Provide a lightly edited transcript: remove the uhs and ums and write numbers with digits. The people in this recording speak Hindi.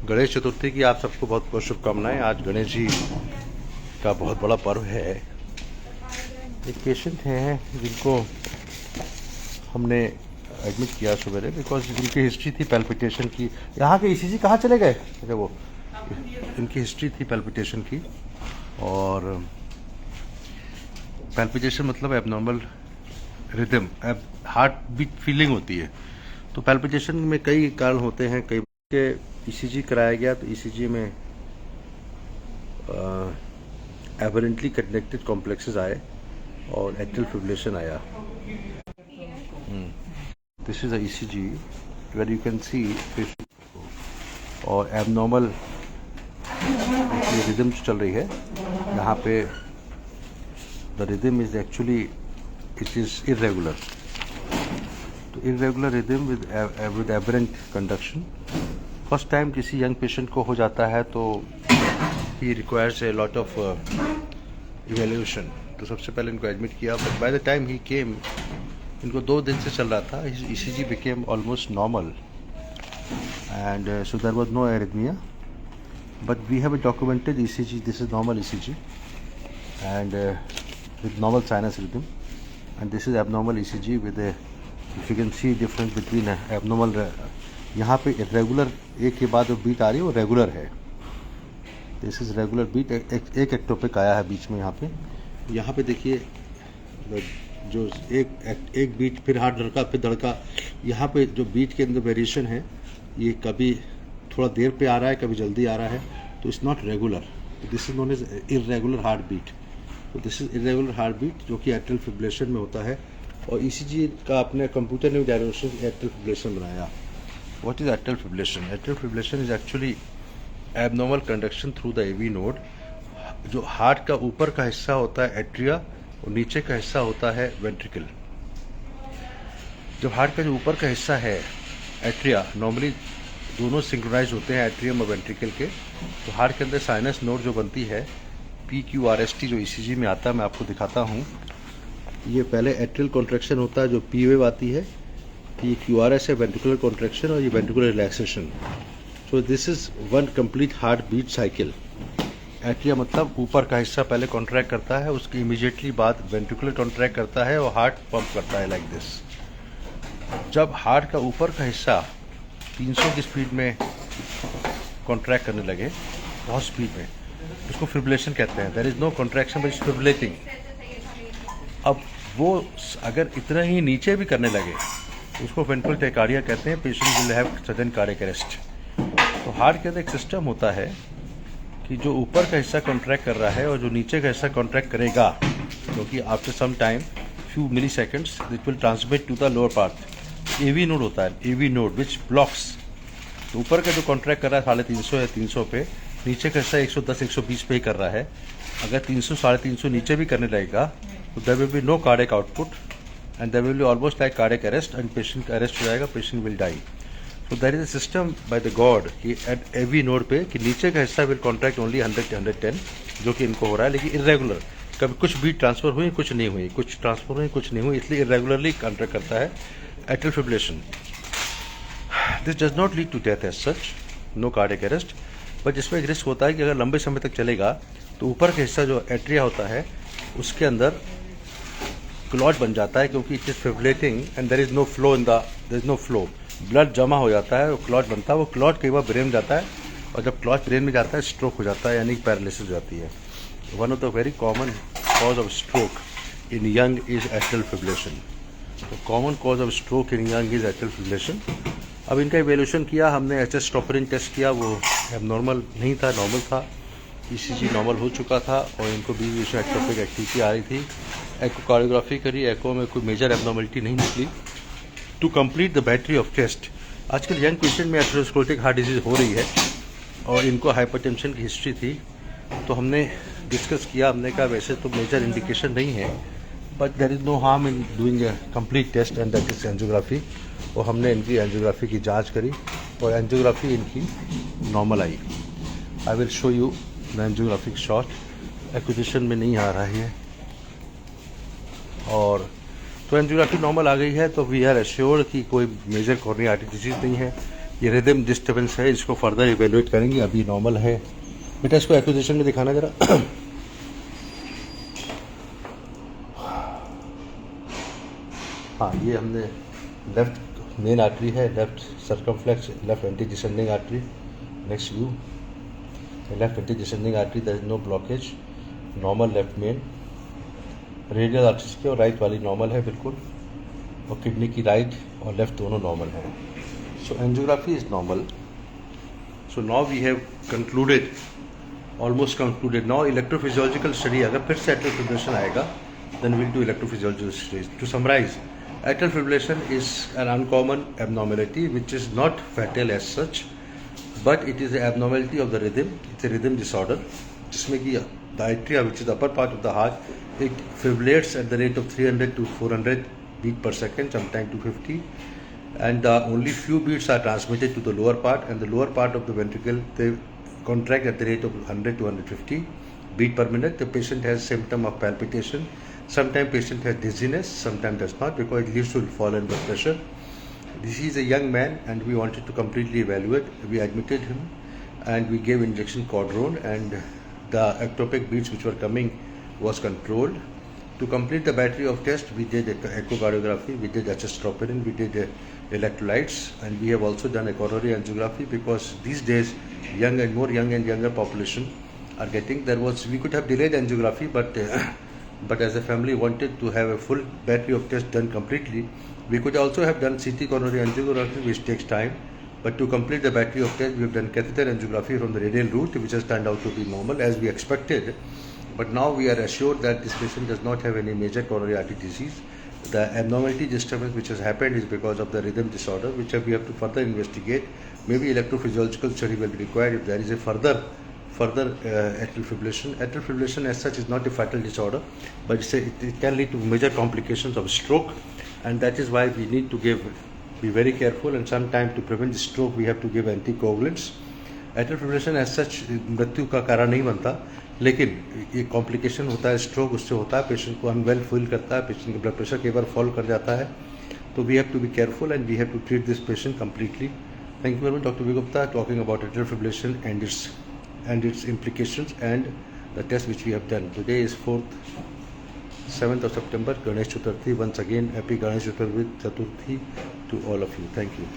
गणेश चतुर्थी की आप सबको बहुत बहुत शुभकामनाएं। आज गणेश जी का बहुत बड़ा पर्व है। एक पेशेंट हैं जिनको हमने एडमिट किया सवेरे बिकॉज इनकी हिस्ट्री थी पैल्पिटेशन की। यहाँ के ईसीजी कहाँ चले गए? अच्छा, वो इनकी हिस्ट्री थी पैल्पिटेशन की, और पैल्पिटेशन मतलब abnormal rhythm, heart beat feeling होती है। तो पैल्पिटेशन में कई कारण होते हैं। कई के ईसीजी कराया गया तो ईसीजी में एबरेंटली कनेक्टेड कॉम्प्लेक्सेस आए और एट्रियल फिब्रिलेशन आया। This is a ECG where you can see और एबनॉर्मल रिदम चल रही है। यहाँ पे the rhythm is actually it is irregular. तो irregular rhythm with aberrant conduction first time किसी यंग पेशेंट को हो जाता है तो he requires a lot of evaluation. तो सबसे पहले इनको एडमिट किया, but by the time he came इनको 2 दिन से चल रहा था। ECG became almost normal and so there was no arrhythmia, but we have a documented ECG. This is normal ECG and with normal sinus rhythm, and this is abnormal ECG with a, if you can see difference between abnormal यहाँ पे रेगुलर एक के बाद जो बीट आ रही है वो रेगुलर है। This is regular beat. एक एक्टोपिक आया है बीच में। यहाँ पे देखिए जो एक बीट फिर हार्ट धड़का फिर धड़का। यहाँ पे जो बीट के अंदर वेरिएशन है ये कभी थोड़ा देर पे आ रहा है, कभी जल्दी आ रहा है, तो it's not regular. This is known as irregular heart beat. तो this is irregular heart beat जो कि एट्रियल फिब्रिलेशन में होता है। और ईसीजी का अपने कंप्यूटर ने डायग्नोसिस एट्रियल फिब्रिलेशन बनाया। What is atrial fibrillation? Atrial fibrillation is actually abnormal conduction through the AV node। जो हार्ट का ऊपर का हिस्सा होता है एट्रिया और नीचे का हिस्सा होता है वेंट्रिकल। जब हार्ट का जो ऊपर का हिस्सा है एट्रिया, नॉर्मली दोनों सिंक्रोनाइज होते हैं एट्रियम और वेंट्रिकल के। तो हार्ट के अंदर साइनस नोड जो बनती है PQRST जो ECG में आता है, मैं आपको दिखाता हूँ। ये पहले एट्रियल कॉन्ट्रैक्शन होता है जो P वेव आती है, QRS है वेंट्रिकुलर कॉन्ट्रैक्शन और ये ventricular relaxation. So this is one complete heart beat cycle. Atria मतलब ऊपर का हिस्सा पहले कॉन्ट्रैक्ट करता है, उसके इमीडिएटली बाद वेंट्रिकुलर कॉन्ट्रैक्ट करता है और हार्ट पंप करता है लाइक दिस। जब हार्ट का ऊपर का हिस्सा 300 की स्पीड में कॉन्ट्रैक्ट करने लगे, बहुत स्पीड में, उसको फिब्रिलेशन कहते हैं। There is no contraction but it's fibrillating. अब वो अगर इतना ही नीचे भी करने लगे उसको वेंट्रल टेकार्डिया कहते हैं। Patient will have sudden cardiac arrest. तो हार्ट के अंदर एक सिस्टम होता है कि जो ऊपर का हिस्सा कॉन्ट्रैक्ट कर रहा है और जो नीचे का हिस्सा कॉन्ट्रैक्ट करेगा, क्योंकि after some time few milliseconds it will transmit to the lower part. AV node होता है, एवी नोड विच ब्लॉक्स। तो ऊपर का जो कॉन्ट्रैक्ट कर रहा है 350 या 300 पे, नीचे का हिस्सा 110-120 पे ही कर रहा है। अगर 300-350 नीचे भी करने लगेगा तो there will be no cardiac output and there will be almost like cardiac arrest and patient arrest हो जाएगा, patient will die। So there is a system by the God कि at every node पे कि नीचे का हिस्सा will contract only 100-110 जो कि इनको हो रहा है, लेकिन irregular। कभी कुछ बीट ट्रांसफर हुई, कुछ नहीं हुई, कुछ ट्रांसफर हुई, कुछ नहीं हुई, इसलिए irregularly contract करता है atrial fibrillation। This does not lead to death as such, no cardiac arrest, but इसमें एक रिस्क होता है कि अगर लंबे समय तक चलेगा तो ऊपर का हिस्सा जो एट्रिया होता है उसके अंदर क्लॉट बन जाता है, क्योंकि it is fibrillating and there is no flow there is no flow. Blood जमा हो जाता है, वो क्लॉट बनता है, वो क्लॉट कई बार ब्रेन में जाता है, और जब क्लॉट ब्रेन में जाता है स्ट्रोक हो जाता है, यानी पैरालिसिस हो जाती है। One of the very common cause of stroke in young is atrial fibrillation. तो common cause of stroke in young is atrial fibrillation. अब इनका इवेल्यूशन किया हमने, HS स्टॉपरिन टेस्ट किया, वो एबनॉर्मल नहीं था, नॉर्मल था। ECG नॉर्मल हो चुका था और इनको बीच में एक्टोपिक एक्टिविटी आ रही थी। एकोकार्डियोग्राफी करी, एको में कोई मेजर एबनॉर्मलिटी नहीं निकली। To complete the battery of test, आजकल यंग पेशेंट में एथेरोस्क्लेरोटिक हार्ट डिजीज हो रही है और इनको हाइपरटेंशन की हिस्ट्री थी। तो हमने डिस्कस किया, हमने कहा वैसे तो मेजर इंडिकेशन नहीं है, but there is no harm in doing a complete test and that is angiography. और हमने इनकी एंजियोग्राफी की जांच करी और एंजियोग्राफी इनकी normal I. I will show you the angiographic shot. Acquisition में नहीं आ रहा है और तो एंजियोग्राफी नॉर्मल आ गई है, तो वी आर एश्योर्ड कि कोई मेजर कोरोनरी आर्टरी डिजीज नहीं है। ये रिदम डिस्टर्बेंस है, इसको फर्दर इवेलुएट करेंगे। अभी नॉर्मल है। बेटा इसको एक्विजिशन में दिखाना जरा। हाँ, ये हमने लेफ्ट मेन आर्टरी है, left circumflex, left anti descending artery. Next view, left anti descending artery, there is no blockage, normal left main. Radial arteries की और राइट वाली नॉर्मल है बिल्कुल, और किडनी की राइट और लेफ्ट दोनों नॉर्मल है। So angiography is normal. So now we have concluded, almost concluded. Now electrophysiological study, अगर फिर से एट्रियल फिब्रिलेशन आएगा then will do electrophysiological studies. To summarize, atrial fibrillation is an uncommon abnormality which is not fatal as such, but it is an abnormality of the rhythm. It's a rhythm disorder जिसमें कि the atria, which is the upper part of the heart, it fibrillates at the rate of 300 to 400 beat per second, sometimes 250, and only few beats are transmitted to the lower part, and the lower part of the ventricle, they contract at the rate of 100 to 150 beat per minute. The patient has symptom of palpitation. Sometimes patient has dizziness, sometimes does not, because it leads to fall in blood pressure. This is a young man and we wanted to completely evaluate. We admitted him and we gave injection Cordron, and the ectopic beats which were coming was controlled. To complete the battery of tests, we did echocardiography, we did HS troponin, we did electrolytes, and we have also done a coronary angiography, because these days young and younger population are getting, we could have delayed angiography, but as a family wanted to have a full battery of tests done completely, we could also have done CT coronary angiography, which takes time. But to complete the battery of tests, we have done catheter angiography from the radial route, which has turned out to be normal as we expected. But now we are assured that this patient does not have any major coronary artery disease. The abnormality disturbance which has happened is because of the rhythm disorder, which we have to further investigate. Maybe electrophysiological study will be required if there is a further atrial fibrillation. Atrial fibrillation as such is not a fatal disorder, but it can lead to major complications of stroke, and that is why we need to be very careful, and sometimes to prevent stroke we have to give anticoagulants. Atrial fibrillation as such मृत्यु का कारण नहीं बनता, लेकिन ये कॉम्प्लिकेशन होता है, स्ट्रोक उससे होता है, पेशेंट को अनवेल फील करता है, पेशेंट का ब्लड प्रेशर कई बार फॉल कर जाता है, तो we have to be careful and we have to treat this patient completely. Thank you very much, doctor V Gupta, talking about atrial fibrillation and its implications and the test which we have done. Today is 7th of September, Ganesh Chaturthi. Once again, happy Ganesh Chaturthi to all of you. Thank you.